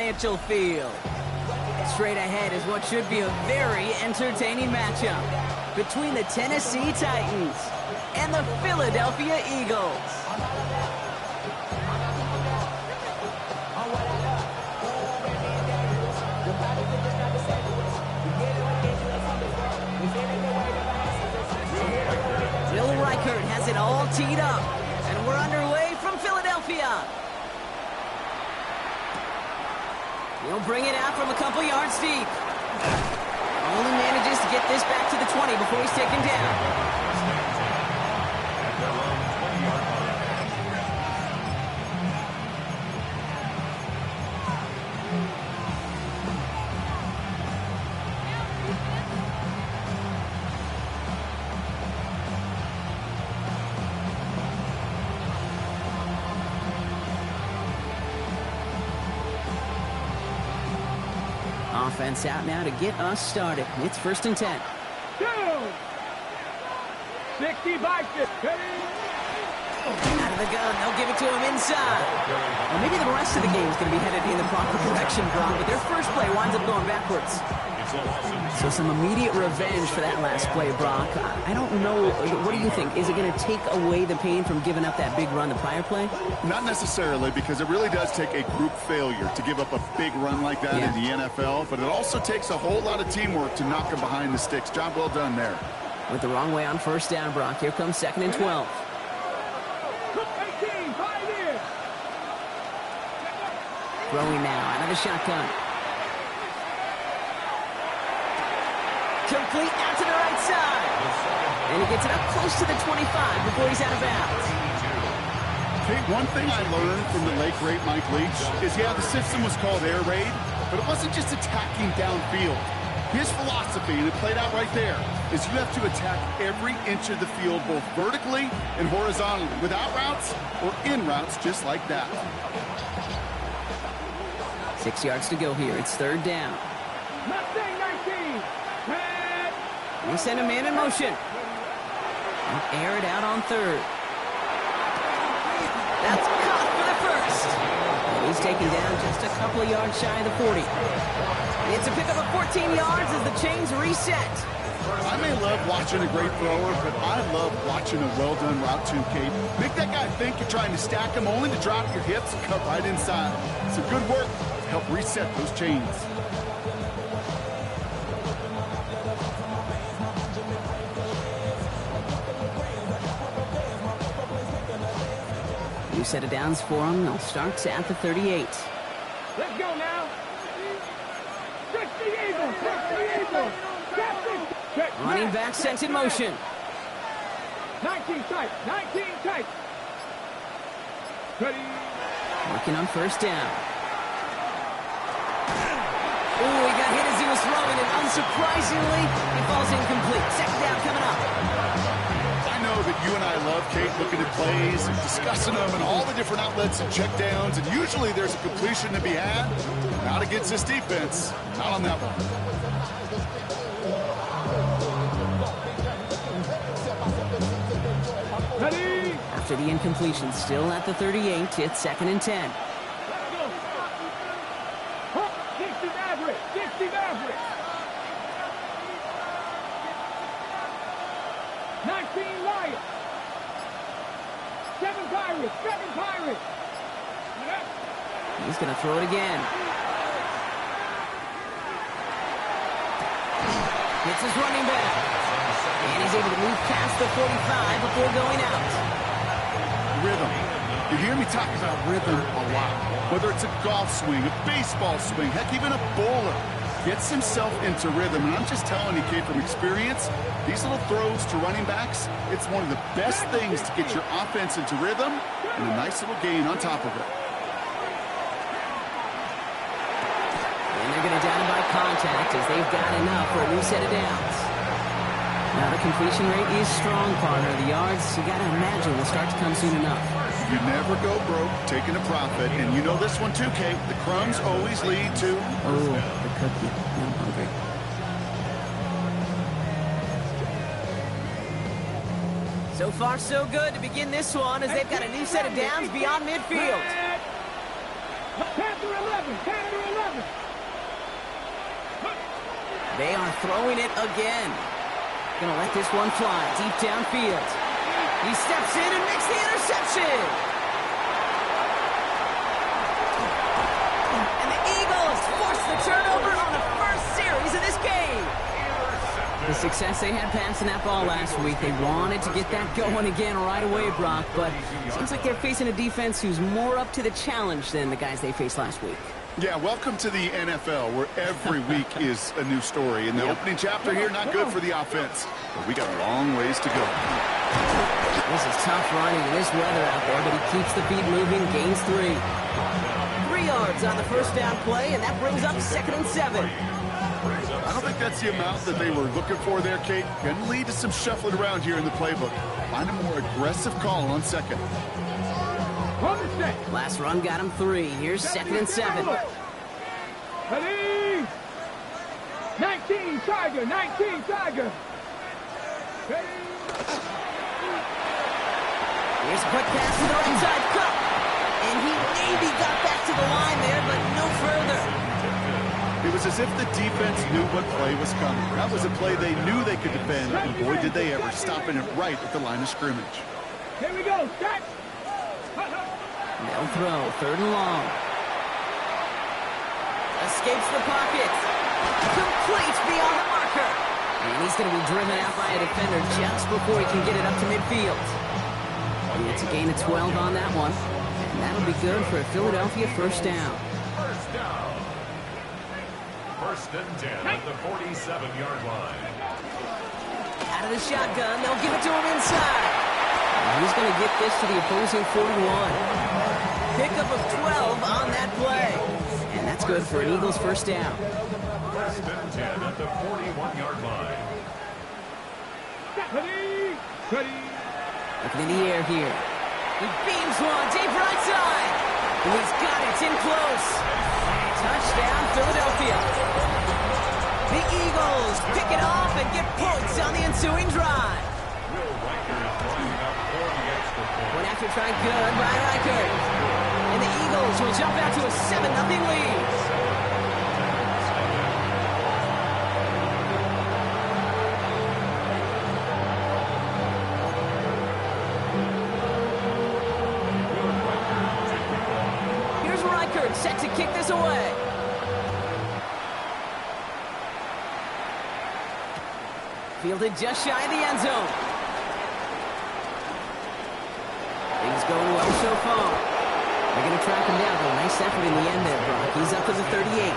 Financial Field. Straight ahead is what should be a very entertaining matchup between the Tennessee Titans and the Philadelphia Eagles. Has it all teed up, and we're underway from Philadelphia. He'll bring it out from a couple yards deep. Only manages to get this back to the 20 before he's taken down. Offense out now to get us started. It's 1st and 10. 65. Out of the gun, they'll give it to him inside. Well, maybe the rest of the game is going to be headed in the proper direction, Brock, but their first play winds up going backwards. So some immediate revenge for that last play, Brock. I don't know. What do you think? Is it going to take away the pain from giving up that big run the prior play? Not necessarily, because it really does take a group failure to give up a big run like that in the NFL, but it also takes a whole lot of teamwork to knock him behind the sticks. Job well done there. Went the wrong way on 1st down, Brock. Here comes 2nd and 12. Throwing now out of the shotgun. Complete out to the right side. And he gets it up close to the 25 before he's out of bounds. Okay, one thing I learned from the late great Mike Leach is, the system was called air raid, but it wasn't just attacking downfield. His philosophy, and it played out right there, is you have to attack every inch of the field, both vertically and horizontally, without routes or in routes, just like that. 6 yards to go here. It's 3rd down. They send a man in motion. And air it out on 3rd. That's caught for the 1st. And he's taken down just a couple of yards shy of the 40. It's a pickup of 14 yards as the chains reset. I may love watching a great thrower, but I love watching a well-done route too, Kate. Make that guy think you're trying to stack him, only to drop your hips and cut right inside. Some good work to help reset those chains. New set of downs for him. They'll start at the 38. Let's go now. Touch the Eagles. Touch the Eagles. Running back sent in motion. 19 tight. 19 tight. Ready. Working on 1st down. Oh, he got hit as he was throwing, and unsurprisingly, he falls incomplete. 2nd down coming up. I know that you and I love, Kate, looking at plays and discussing them and all the different outlets and check downs, and usually there's a completion to be had. Not against this defense. Not on that one. Ready. After the incompletion, still at the 38, it's 2nd and 10. Let's go. 60 average. 60 average. 19 Lions. 7 Pirates. 7 Pirates. He's going to throw it again. Hits his running back. And he's able to move past the 45 before going out. Rhythm. You hear me talk about rhythm a lot. Whether it's a golf swing, a baseball swing, heck, even a bowler gets himself into rhythm. And I'm just telling you, kid, from experience, these little throws to running backs, it's one of the best things to get your offense into rhythm and a nice little gain on top of it. And they're going to down him by contact as they've got enough for a new set of downs. Now the completion rate is strong, partner. The yards, you got to imagine, will start to come soon enough. You never go broke taking a profit. And you know this one too, Kate. The crumbs always lead to... Oh, the cookie. I'm hungry. So far, so good to begin this one as they've got a new set of downs beyond midfield. Panther 11. Panther 11. They are throwing it again. Gonna let this one fly deep downfield. He steps in and makes the interception. And the Eagles force the turnover on the first series of this game. The success they had passing that ball last week, they wanted to get that going again right away, Brock, but it seems like they're facing a defense who's more up to the challenge than the guys they faced last week. Yeah, welcome to the NFL, where every week is a new story. And the opening chapter here, not good for the offense. But we got a long ways to go. This is tough running in this weather out there, but he keeps the feet moving, gains 3. 3 yards on the first down play, and that brings up 2nd and 7. I don't think that's the amount that they were looking for there, Kate. Going to lead to some shuffling around here in the playbook. Find a more aggressive call on 2nd. Last run got him 3. Here's 2nd and 7. Ready? 19 Tiger, 19 Tiger. Ready? Here's a quick pass to the right side. Cut. And he maybe got back to the line there, but no further. It was as if the defense knew what play was coming. That was a play they knew they could defend, and boy, did they ever, stopping it right at the line of scrimmage. Here we go, set. They'll throw, 3rd and long. Escapes the pocket. Complete beyond the marker. And he's going to be driven out by a defender just before he can get it up to midfield. And it's a gain of 12 on that one. And that'll be good for a Philadelphia first down. First and 10 at the 47-yard line. Out of the shotgun, they'll give it to him inside. And he's going to get this to the opposing 41. Pickup of 12 on that play. And that's good for an Eagles first down. First and 10 at the 41-yard line. Ready? Ready? Looking in the air here. He beams one deep right side. And he's got it in close. Touchdown, Philadelphia. The Eagles pick it off and get points on the ensuing drive. One after try good by Reichert. And the Eagles will jump out to a 7-0 lead. Here's Reichert set to kick this away. Fielded just shy of the end zone. Things going well so far. They're going to track him down. A nice effort in the end there, Brock. He's up to the 38.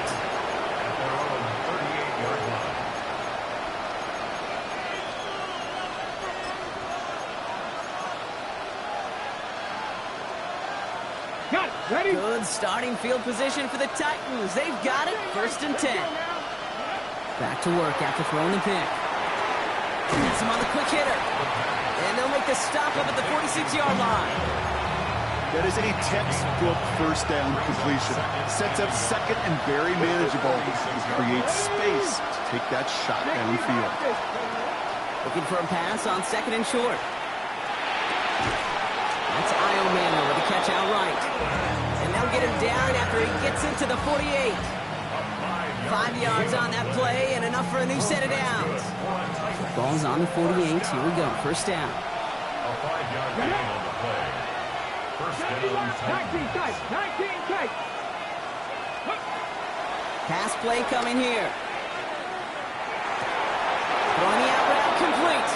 Got it. Ready? Good starting field position for the Titans. They've got it. 1st and 10. Back to work after throwing the pick. That's him on the quick hitter. And they'll make the stop up at the 46-yard line. That is a textbook first down completion. Sets up 2nd and very manageable. It creates space to take that shot downfield. Looking for a pass on 2nd and short. That's Iomano with a catch outright. And they'll get him down after he gets into the 48. 5 yards on that play and enough for a new set of downs. Ball's on the 48. Here we go. First down. A 5-yard gain on the play. First down, 19 tight, 19 tight. Pass play coming here. Throwing the out route complete.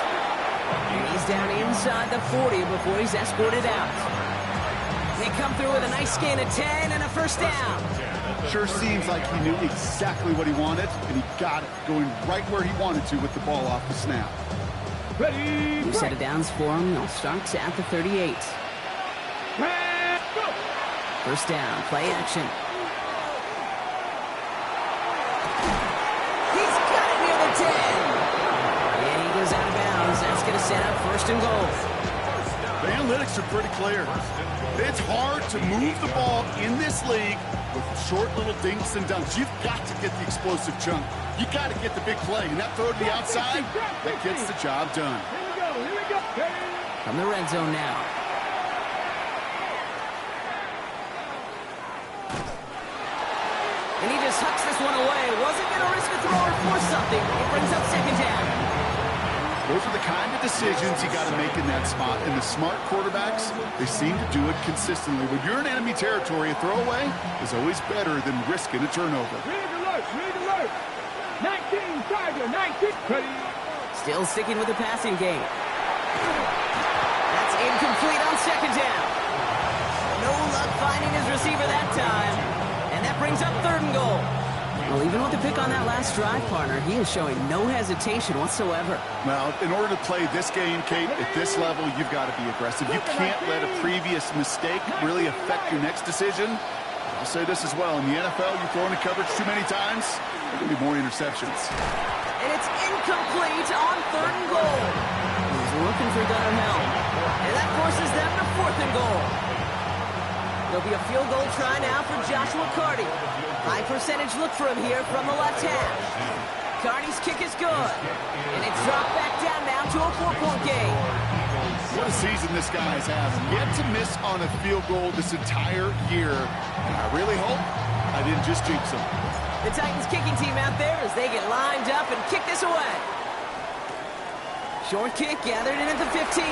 And he's down inside the 40 before he's escorted out. They come through with a nice gain of 10 and a first down. Sure seems like he knew exactly what he wanted, and he got it, going right where he wanted to with the ball off the snap. Ready? New set of downs for him. They'll start at the 38. First down, play action. He's got it near the 10. And he goes out of bounds. That's going to set up 1st and goal. The analytics are pretty clear. It's hard to move the ball in this league with short little dinks and dunks. You've got to get the explosive chunk. You got to get the big play. And that throw to the outside, that gets the job done. Here we go. From the red zone now. And he just hucks this one away. Wasn't going to risk a throw or force something. It brings up second down. Those are the kind of decisions you got to make in that spot. And the smart quarterbacks, they seem to do it consistently. When you're in enemy territory, a throwaway is always better than risking a turnover. Red alert, red alert. 19, Tiger, 19. Ready. Still sticking with the passing game. That's incomplete on second down. No luck finding his receiver that time. And that brings up third and goal. Well, even with the pick on that last drive, partner, he is showing no hesitation whatsoever. Well, in order to play this game, Kate, at this level, you've got to be aggressive. You can't let a previous mistake really affect your next decision. I'll say this as well. In the NFL, you throw into coverage too many times, there will be more interceptions. And it's incomplete on third and goal. He's looking for Gunnar Helm. And that forces them to fourth and goal. There'll be a field goal try now for Joshua Carty. High percentage look for him here from the left hash. Carty's kick is good. And it's dropped back down now to a 4-point game. What a season this guy has had. Yet to miss on a field goal this entire year. And I really hope I didn't just jinx him. The Titans kicking team out there as they get lined up and kick this away. Short kick gathered in at the 15.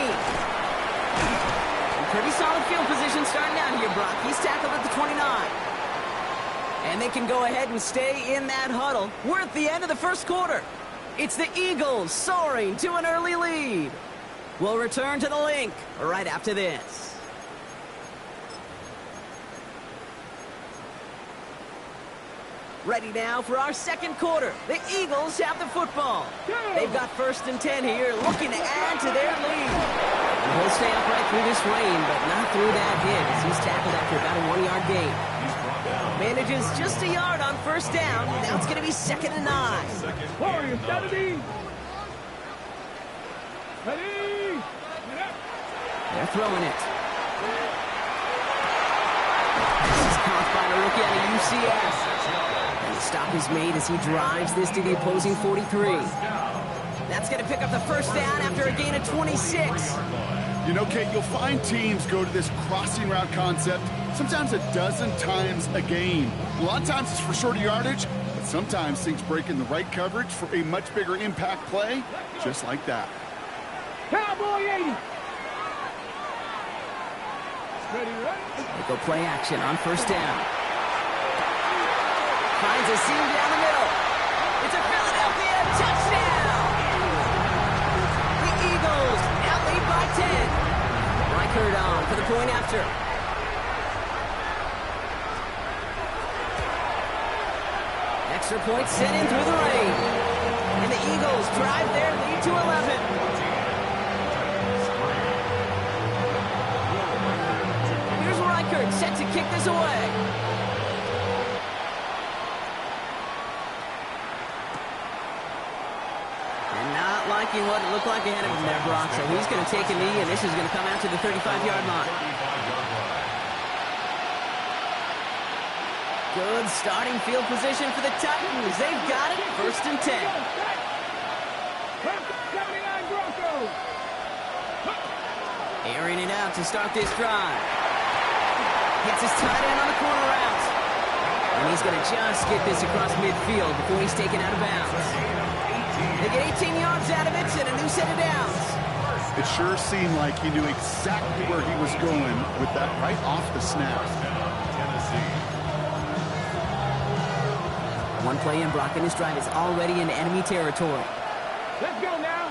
Pretty solid field position starting out here, Brock. He's tackled at the 29. And they can go ahead and stay in that huddle. We're at the end of the first quarter. It's the Eagles soaring to an early lead. We'll return to the link right after this. Ready now for our second quarter. The Eagles have the football. They've got 1st and 10 here, looking to add to their lead. He'll stay upright through this rain, but not through that hit as he's tackled after about a 1-yard gain. Manages just a yard on 1st down. Now it's going to be 2nd and 9. Warriors, gotta be. Ready. They're throwing it. This is caught by the rookie out of UCF. And the stop is made as he drives this to the opposing 43. That's going to pick up the 1st down after a gain of 26. You know, Kate, you'll find teams go to this crossing route concept sometimes a dozen times a game. A lot of times it's for shorter yardage, but sometimes things break in the right coverage for a much bigger impact play, just like that. Cowboy 80. Ready, ready. They go play action on 1st down. Finds a seam down the middle. It's a Philadelphia touchdown. The Eagles now lead by 10. Reichert on for the point after. Extra point sent in through the rain. And the Eagles drive their lead to 11. Here's Reichert set to kick this away. And not liking what it looked like ahead of him there, Brock. So he's going to take a knee, and this is going to come out to the 35-yard line. Good starting field position for the Titans. They've got it. 1st and 10. 79 Broncos. Airing it out to start this drive. Gets his tight end on the corner route. And he's going to just get this across midfield before he's taken out of bounds. They get 18 yards out of it and a new set of downs. It sure seemed like he knew exactly where he was going with that right off the snap. One play in, Brock, and his drive is already in enemy territory. Let's go now.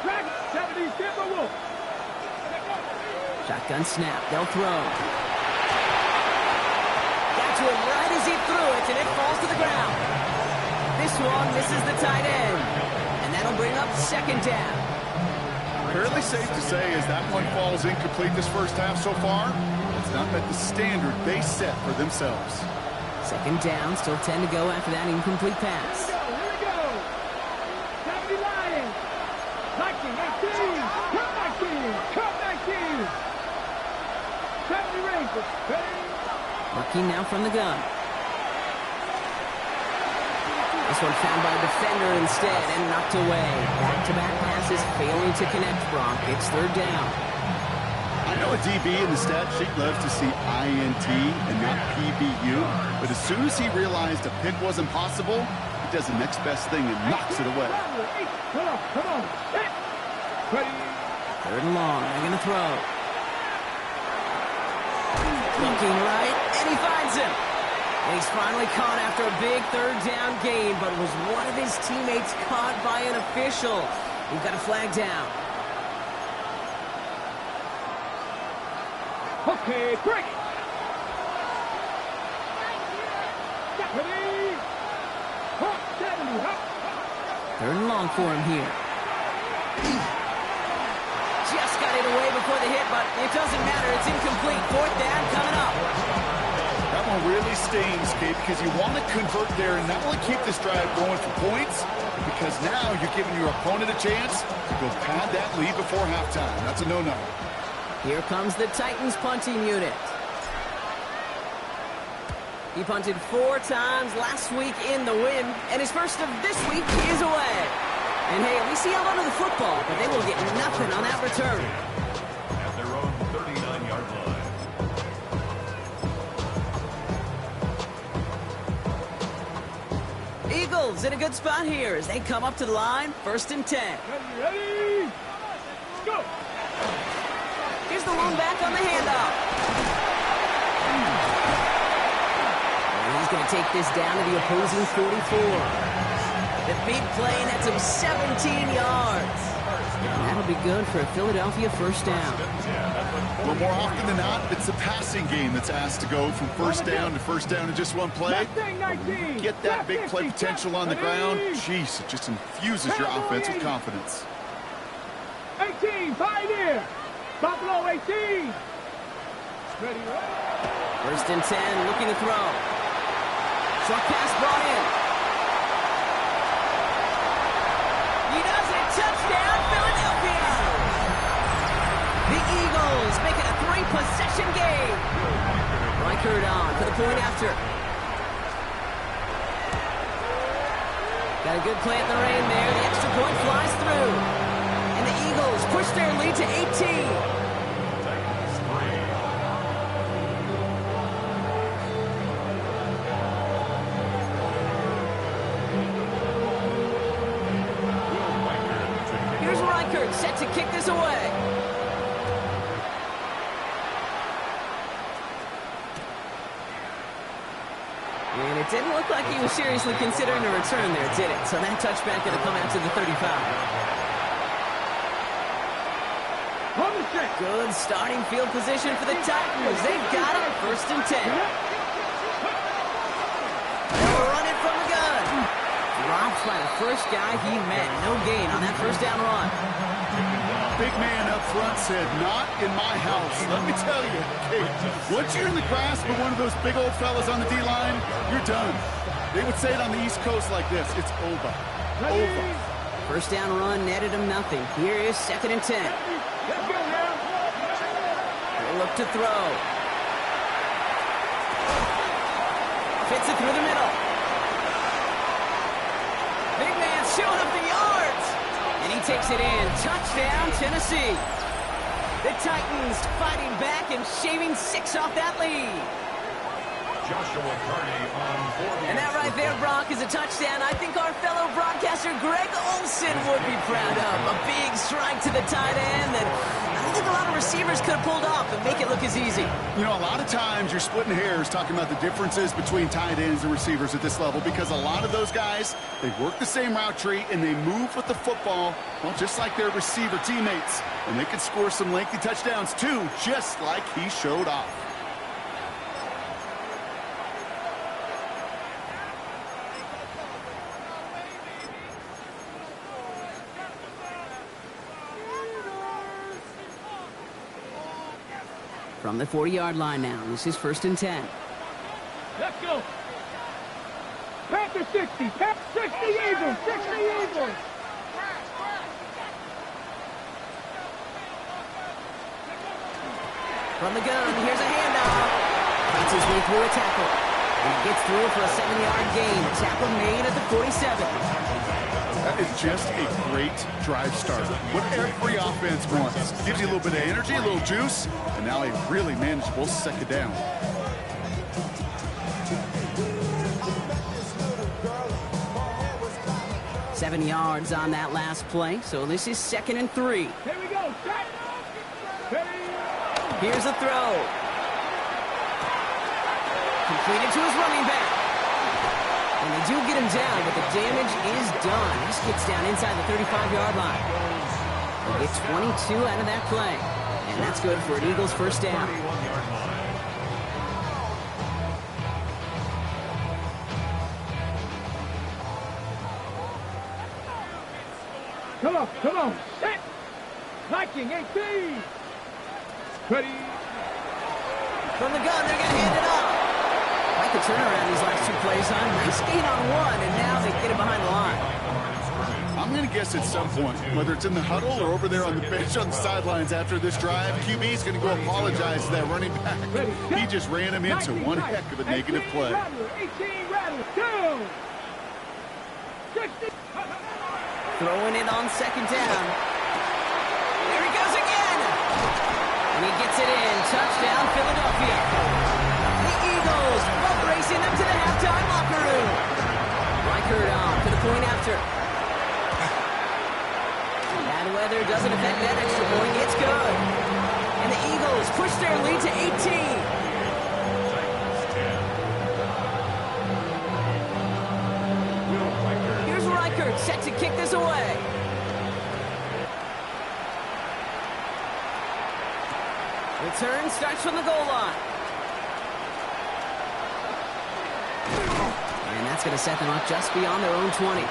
Track 70, Timberwolf. Shotgun snap. They'll throw. Got to him right as he threw it, and it falls to the ground. This one misses the tight end, and that'll bring up 2nd down. Fairly safe to say as that one falls incomplete this first half so far, it's not met the standard they set for themselves. 2nd down, still 10 to go after that incomplete pass. Here we go. 70 Lions. 19, 18. Come 19. Come 19. 70 Rangers. Ready. Working now from the gun. This one found by a defender instead and knocked away. Back-to-back passes failing to connect, Brock. It's 3rd down. I know know a DB in the stat sheet loves to see INT and not PBU, but as soon as he realized a pick wasn't possible, he does the next best thing and knocks it away. Come on. Ready. 3rd and long. They're going to throw. Looking right, and he finds him. And he's finally caught after a big 3rd down gain, but was one of his teammates caught by an official. We've got a flag down. Okay, break. Ready. 70. 3rd and long for him here. Just got it away before the hit, but it doesn't matter. It's incomplete. 4th down coming up. That one really stings, Kate, because you want to convert there and not only keep this drive going for points, because now you're giving your opponent a chance to go pad that lead before halftime. That's a no-no. Here comes the Titans punting unit. He punted 4 times last week in the win, and his first of this week is away. And hey, at least he held onto the football, but they will get nothing on that return. At their own 39-yard line. Eagles in a good spot here as they come up to the line. 1st and 10. Ready. Go. Here's the long back on the handoff. And he's going to take this down to the opposing 44. The big play nets him 17 yards. And that'll be good for a Philadelphia 1st down. Well, more often than not, it's the passing game that's asked to go from 1st down to 1st down in just one play. Get that big play potential on the ground. Jeez, it just infuses your offense with confidence. 18, Pioneer. Buffalo 18. Ready. 1st and 10, looking to throw. Short pass brought in. He does it. Touchdown, Philadelphia. The Eagles make it a 3-possession game. Reichert on for the point after. Got a good play at the rain there. The extra point flies through. And the Eagles push their lead to 18. Here's Reichert set to kick this away. And it didn't look like he was seriously considering a return there, did it? So that touchback going to come out to the 35. Good starting field position for the Titans. They've got it. 1st and 10. They'll run it from the gun. Drops by the first guy he met. No gain on that 1st down run. Big man up front said, not in my house. Let me tell you, Kate, once you're in the grasp of one of those big old fellas on the D-line, you're done. They would say it on the East Coast like this. It's over. Over. 1st down run netted him nothing. Here is 2nd and 10. Let's go now. They'll look to throw. Fits it through the middle. Big man showing up the yards. And he takes it in. Touchdown, Tennessee. The Titans fighting back and shaving 6 off that lead. Joshua Carney on 40. And that right there, Brock, is a touchdown I think our fellow broadcaster Greg Olson would be proud of. A big strike to the tight end that I don't think a lot of receivers could have pulled off and make it look as easy. You know, a lot of times you're splitting hairs talking about the differences between tight ends and receivers at this level because a lot of those guys, they work the same route tree and they move with the football, well, just like their receiver teammates. And they can score some lengthy touchdowns too, just like he showed off. From the 40-yard line now, this is 1st and 10. Let's go. Panther 60. 60 Eagles. 60 Eagles. From the gun, here's a handoff. Fights his way through a tackle. And gets through for a 7-yard gain. Tackle made at the 47. That is just a great drive starter. What every offense wants. Gives you a little bit of energy, a little juice, and now a really manageable second down. Seven yards on that last play, so this is 2nd and 3. Here we go. Set. Ready. Here's a throw. Completed to his running back. And they do get him down, but the damage is done. He gets down inside the 35-yard line. They get 22 out of that play. And that's good for an Eagles first down. Come on. Set. Viking 18. Ready. From the gun, they're going to hand it off. Like the turnaround these last 2 plays on. Nice gain on 1, and now they get it behind the line. I'm going to guess at some point, whether it's in the huddle or over there on the bench on the sidelines after this drive, QB is going to go apologize to that running back. He just ran him into one heck of a negative play. 18 rattle. 2. 60. Throwing it on 2nd down. There he goes again. And he gets it in. Touchdown, Philadelphia. The Eagles both racing them to the halftime locker room. Reichert on for the point after. Bad weather doesn't affect that extra point. It's good. And the Eagles push their lead to 18. Here's Reichert set to kick this away. Return starts from the goal line. And that's going to set them up just beyond their own 20.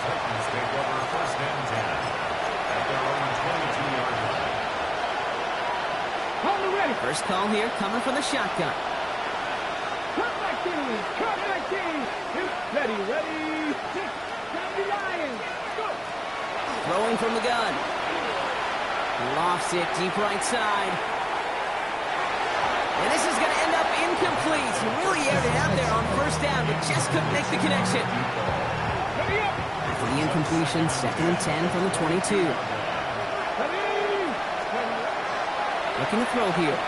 First call here coming from the shotgun. Cut back in. Ready. 70 Lions. Go. Throwing from the gun. Lofts it deep right side. And this is going to end up incomplete. He really aired it out there on first down, but just couldn't make the connection. After the incompletion, 2nd and 10 from the 22. Looking to throw here.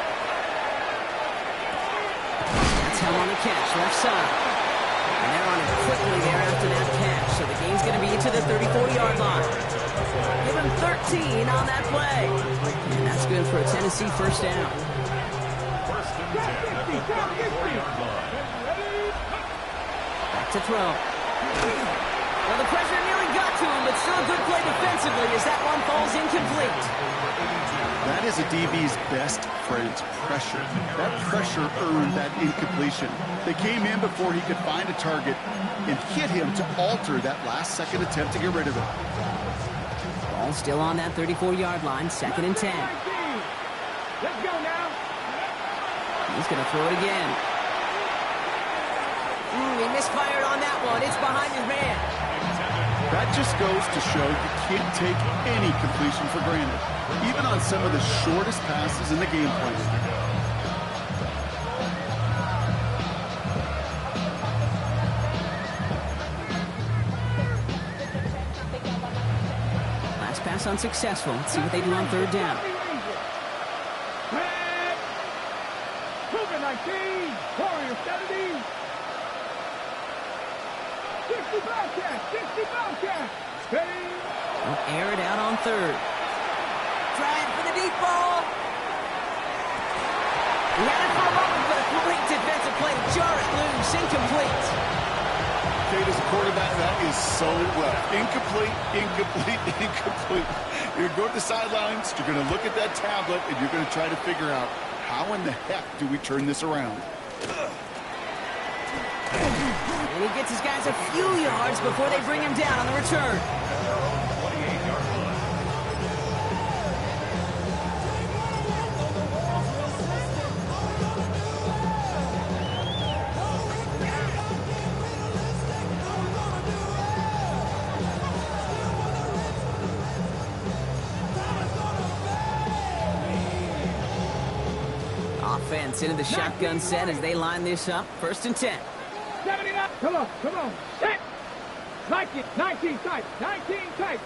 That's how on the catch, left side. And they're on it quickly there after that catch. So the game's going to be into the 34-yard line. Give him 13 on that play. And that's good for a Tennessee first down. Back to throw. Well, the pressure nearly got to him, but still a good play defensively as that one falls incomplete. That is a DB's best friend, pressure. That pressure earned that incompletion. They came in before he could find a target and hit him to alter that last-second attempt to get rid of it. Ball still on that 34-yard line, 2nd and 10. Let's go now. He's going to throw it again. He misfired on that one. It's behind his man. That just goes to show you can't take any completion for granted, even on some of the shortest passes in the game plan. Last pass unsuccessful. Let's see what they do on 3rd down. 19, Warrior 70. 60 Bobcat. Ready. They'll air it out on 3rd. Trying for the deep ball. He had it for a moment, but a great defensive play to jar it loose. Incomplete. Kate, as a quarterback, that is so rough. Incomplete. You're going to go to the sidelines, you're going to look at that tablet, and you're going to try to figure out, how in the heck do we turn this around? And he gets his guys a few yards before they bring him down on the return. Offense into the shotgun set as they line this up. 1st and 10. 79. Come on. Set. 19 tight. 19 tight.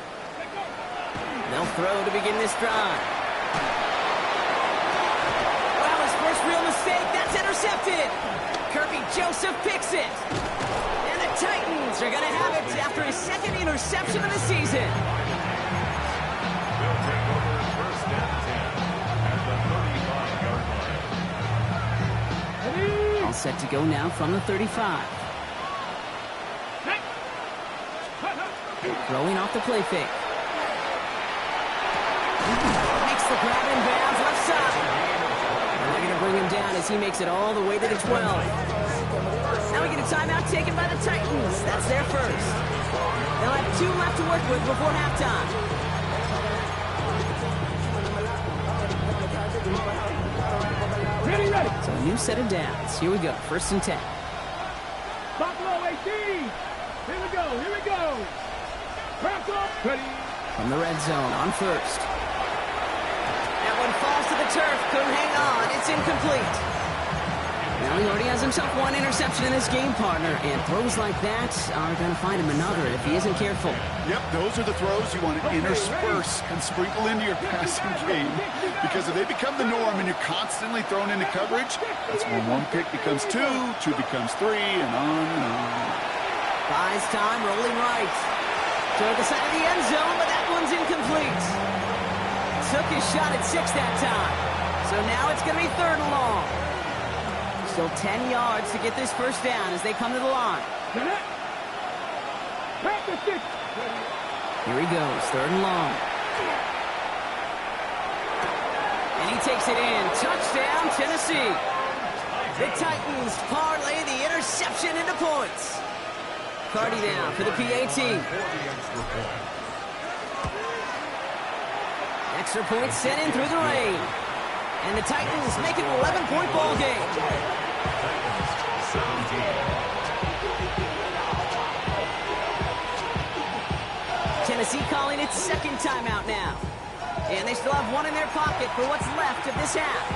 They'll throw to begin this drive. Well, his first real mistake. That's intercepted. Kirby Joseph picks it. And the Titans are going to have it after his second interception of the season. They'll take over first and 10 at the 35-yard line. All set to go now from the 35. Throwing off the play fake. Makes the grab in bounds left side. And they're going to bring him down as he makes it all the way to the 12. Now we get a timeout taken by the Titans. That's their first. They'll have 2 left to work with before halftime. Ready. So a new set of downs. Here we go. First and 10. Buffalo 18. Here we go. Crack off. Ready. From the red zone on first. That one falls to the turf. Couldn't hang on. It's incomplete. Now he already has himself 1 interception in this game, partner, and throws like that are going to find him another if he isn't careful. Yep, those are the throws you want to intersperse and sprinkle into your passing game, because if they become the norm and you're constantly thrown into coverage, that's when 1 pick becomes 2, 2 becomes 3, and on and on. Buys time, rolling right. Toward the side of the end zone, but that one's incomplete. Took his shot at 6 that time. So now it's going to be 3rd and long. Still 10 yards to get this first down as they come to the line. Here he goes, 3rd and long. And he takes it in. Touchdown, Tennessee. The Titans parlay the interception into points. Cardi down for the PAT. Extra point sent in through the rain. And the Titans make it an 11-point ball game. Tennessee calling its 2nd timeout now. And they still have 1 in their pocket for what's left of this half.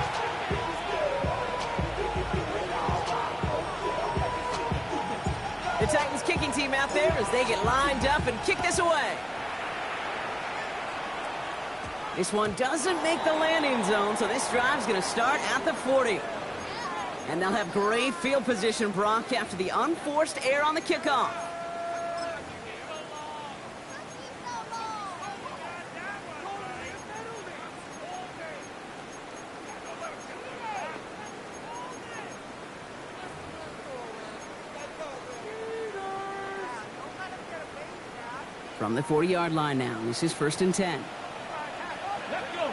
The Titans kicking team out there as they get lined up and kick this away. This one doesn't make the landing zone, so this drive's going to start at the 40. And they'll have great field position, Brock, after the unforced error on the kickoff. From the 40-yard line now, this is 1st and 10. Let's go.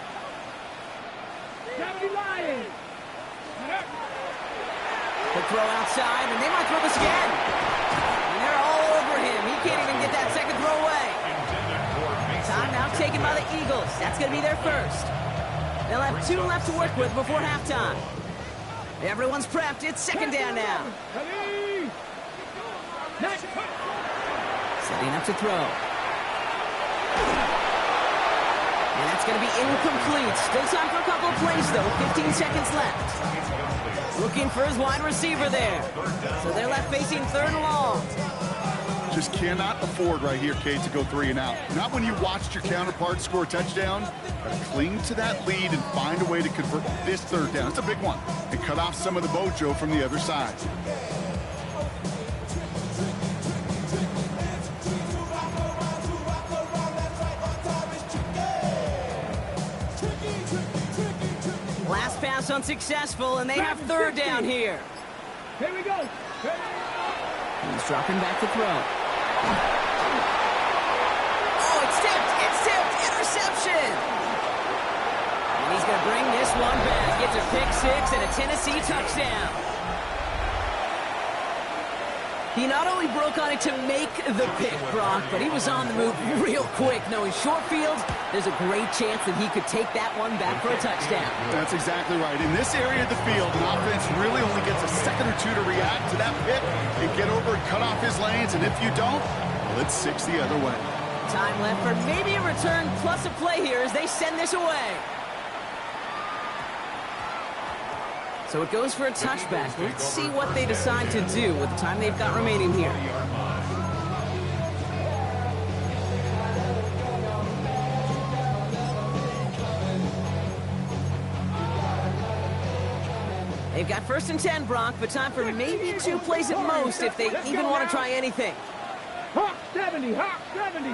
Deputy Lions. The throw outside, and they might throw this again. And they're all over him. He can't even get that second throw away. Timeout taken by the Eagles. That's going to be their first. They'll have 2 left to work with before halftime. Everyone's prepped. It's 2nd down now. Ready. Next. Setting up to throw. And that's going to be incomplete. Still time for a couple of plays, though. 15 seconds left. Looking for his wide receiver there. So they're left facing 3rd and long. Just cannot afford right here, Kate, to go 3 and out. Not when you watched your counterpart score a touchdown. Gotta cling to that lead and find a way to convert this 3rd down. It's a big one. And cut off some of the mojo from the other side. Last pass unsuccessful, and they have 3rd down here. Here we go. He's dropping back to throw. Oh, it's tipped. It's tipped. Interception. And he's going to bring this one back. Gets a pick 6 and a Tennessee touchdown. He not only broke on it to make the pick, Brock, but he was on the move real quick. Knowing short field, there's a great chance that he could take that one back for a touchdown. That's exactly right. In this area of the field, an offense really only gets a second or 2 to react to that pick and get over and cut off his lanes. And if you don't, well, it's 6 the other way. Time left for maybe a return plus a play here as they send this away. So it goes for a touchback. Let's see what they decide to do with the time they've got remaining here. They've got 1st and 10, Brock, but time for maybe 2 plays at most if they even want to try anything. Hawk 70, Hawk 70.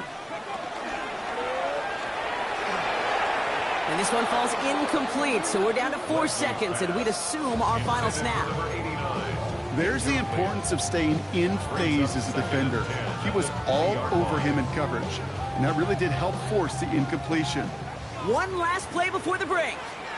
And this one falls incomplete, so we're down to 4 seconds, and we'd assume our final snap. There's the importance of staying in phase as a defender. He was all over him in coverage, and that really did help force the incompletion. One last play before the break.